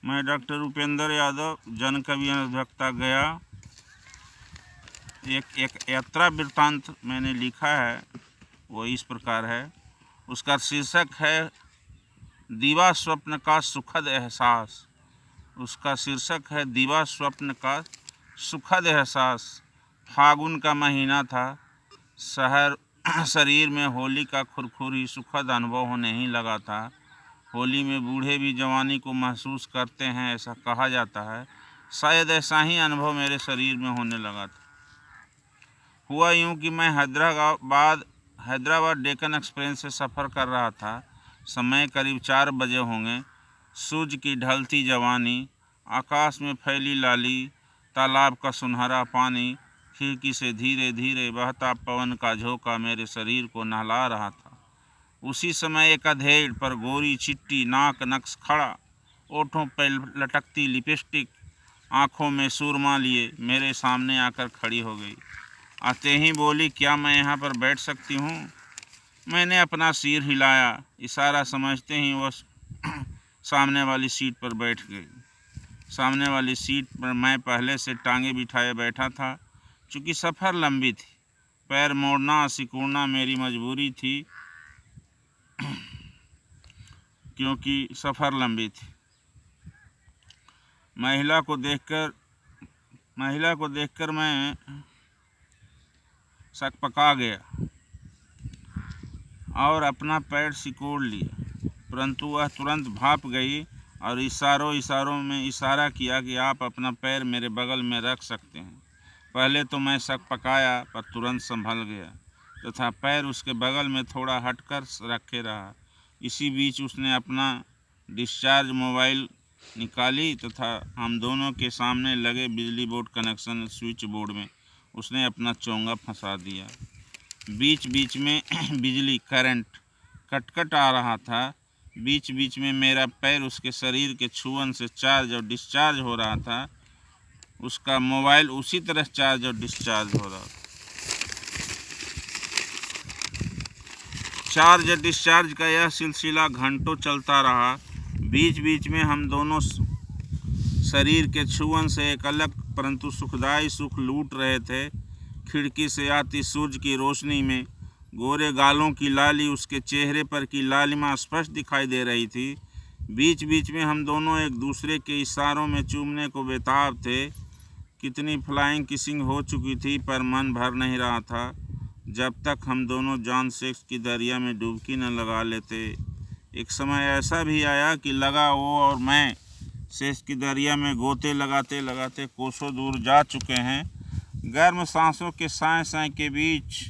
मैं डॉक्टर उपेंद्र यादव, जन कवि अधिवक्ता गया। एक यात्रा वृत्तांत मैंने लिखा है, वो इस प्रकार है। उसका शीर्षक है दीवा स्वप्न का सुखद एहसास। उसका शीर्षक है दीवा स्वप्न का सुखद एहसास। फागुन का महीना था। शरीर में होली का खुरखुरी सुखद अनुभव होने ही लगा था। होली में बूढ़े भी जवानी को महसूस करते हैं, ऐसा कहा जाता है। शायद ऐसा ही अनुभव मेरे शरीर में होने लगा था। हुआ यूँ कि मैं हैदराबाद डेक्कन एक्सप्रेस से सफ़र कर रहा था। समय करीब 4 बजे होंगे। सूरज की ढलती जवानी, आकाश में फैली लाली, तालाब का सुनहरा पानी, खिड़की से धीरे धीरे बहता पवन का झोंका मेरे शरीर को नहला रहा था। उसी समय एक अधेड़ पर गोरी चिट्टी, नाक नक्श खड़ा, ओठों पर लटकती लिपस्टिक, आँखों में सुरमा लिए मेरे सामने आकर खड़ी हो गई। आते ही बोली, क्या मैं यहाँ पर बैठ सकती हूँ? मैंने अपना सिर हिलाया। इशारा समझते ही वह सामने वाली सीट पर बैठ गई। सामने वाली सीट पर मैं पहले से टांगे बिठाए बैठा था। चूँकि सफ़र लंबी थी, पैर मोड़ना सिकुड़ना मेरी मजबूरी थी, क्योंकि सफ़र लंबी थी। महिला को देखकर मैं सकपका गया और अपना पैर सिकोड़ लिया, परंतु वह तुरंत भाप गई और इशारों में इशारा किया कि आप अपना पैर मेरे बगल में रख सकते हैं। पहले तो मैं सकपकाया, पर तुरंत संभल गया तथा पैर उसके बगल में थोड़ा हटकर रखे रहा। इसी बीच उसने अपना डिस्चार्ज मोबाइल निकाली तथा हम दोनों के सामने लगे बिजली बोर्ड कनेक्शन स्विच बोर्ड में उसने अपना चोंगा फंसा दिया। बीच बीच में बिजली करंट कटकट आ रहा था। बीच बीच में मेरा पैर उसके शरीर के छुअन से चार्ज और डिस्चार्ज हो रहा था। उसका मोबाइल उसी तरह चार्ज और डिस्चार्ज हो रहा था। चार्ज और डिस्चार्ज का यह सिलसिला घंटों चलता रहा। बीच बीच में हम दोनों शरीर के छुअन से एक अलग परंतु सुखदायी सुख लूट रहे थे। खिड़की से आती सूरज की रोशनी में गोरे गालों की लाली, उसके चेहरे पर की लालिमा स्पष्ट दिखाई दे रही थी। बीच बीच में हम दोनों एक दूसरे के इशारों में चूमने को बेताब थे। कितनी फ्लाइंग किसिंग हो चुकी थी, पर मन भर नहीं रहा था जब तक हम दोनों जान सेक्स की दरिया में डुबकी न लगा लेते। एक समय ऐसा भी आया कि लगा वो और मैं सेक्स की दरिया में गोते लगाते लगाते कोसों दूर जा चुके हैं। गर्म सांसों के साए साए के बीच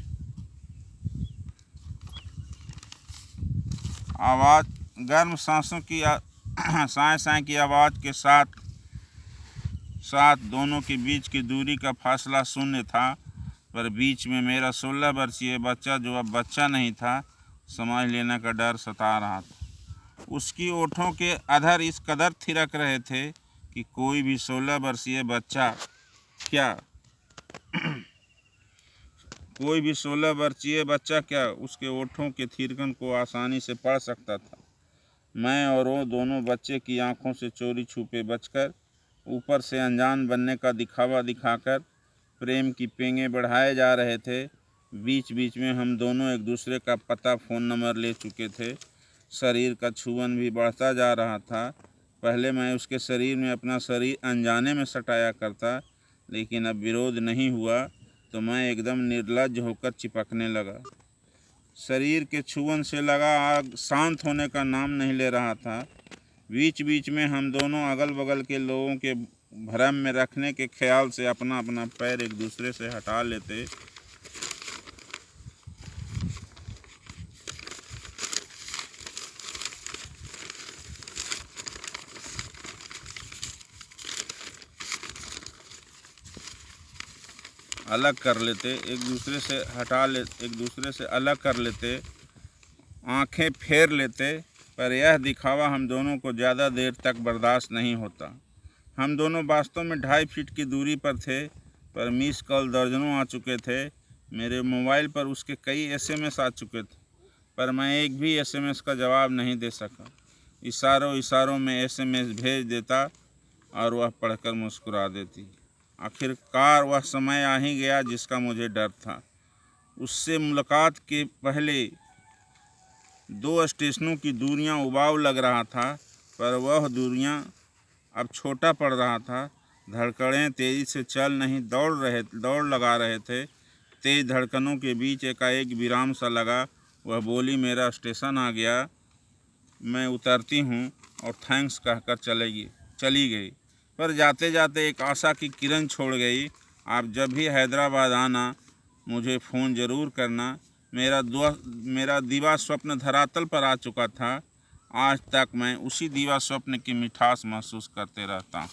आवाज़, गर्म सांसों की साए साए की आवाज़ के साथ साथ दोनों के बीच की दूरी का फासला शून्य था, पर बीच में मेरा 16 वर्षीय बच्चा, जो अब बच्चा नहीं था, समझ लेने का डर सता रहा था। उसकी ओठों के अधर इस कदर थिरक रहे थे कि कोई भी 16 वर्षीय बच्चा क्या उसके ओठों के थिरकन को आसानी से पढ़ सकता था। मैं और वो दोनों बच्चे की आंखों से चोरी छुपे बचकर, ऊपर से अनजान बनने का दिखावा दिखाकर प्रेम की पेंगे बढ़ाए जा रहे थे। बीच बीच में हम दोनों एक दूसरे का पता, फ़ोन नंबर ले चुके थे। शरीर का छुअन भी बढ़ता जा रहा था। पहले मैं उसके शरीर में अपना शरीर अनजाने में सटाया करता, लेकिन अब विरोध नहीं हुआ तो मैं एकदम निर्लज्ज होकर चिपकने लगा। शरीर के छुअन से लगा आग शांत होने का नाम नहीं ले रहा था। बीच बीच में हम दोनों अगल बगल के लोगों के भ्रम में रखने के ख्याल से अपना अपना पैर एक दूसरे से हटा लेते। अलग कर लेते, एक दूसरे से अलग कर लेते, आंखें फेर लेते। पर यह दिखावा हम दोनों को ज़्यादा देर तक बर्दाश्त नहीं होता। हम दोनों वास्तव में 2.5 फीट की दूरी पर थे, पर मिस कॉल दर्जनों आ चुके थे। मेरे मोबाइल पर उसके कई SMS आ चुके थे, पर मैं एक भी SMS का जवाब नहीं दे सका। इशारों इशारों में SMS भेज देता और वह पढ़कर मुस्कुरा देती। आखिरकार वह समय आ ही गया जिसका मुझे डर था। उससे मुलाकात के पहले 2 स्टेशनों की दूरियां उबाऊ लग रहा था, पर वह दूरियां अब छोटा पड़ रहा था। धड़कनें तेज़ी से चल नहीं दौड़ लगा रहे थे। तेज़ धड़कनों के बीच एकाएक विराम सा लगा। वह बोली, मेरा स्टेशन आ गया, मैं उतरती हूँ, और थैंक्स कहकर चली गई। पर जाते जाते एक आशा की किरण छोड़ गई। आप जब भी हैदराबाद आना मुझे फ़ोन ज़रूर करना। मेरा दीवा स्वप्न धरातल पर आ चुका था। आज तक मैं उसी दीवा स्वप्न की मिठास महसूस करते रहता हूँ।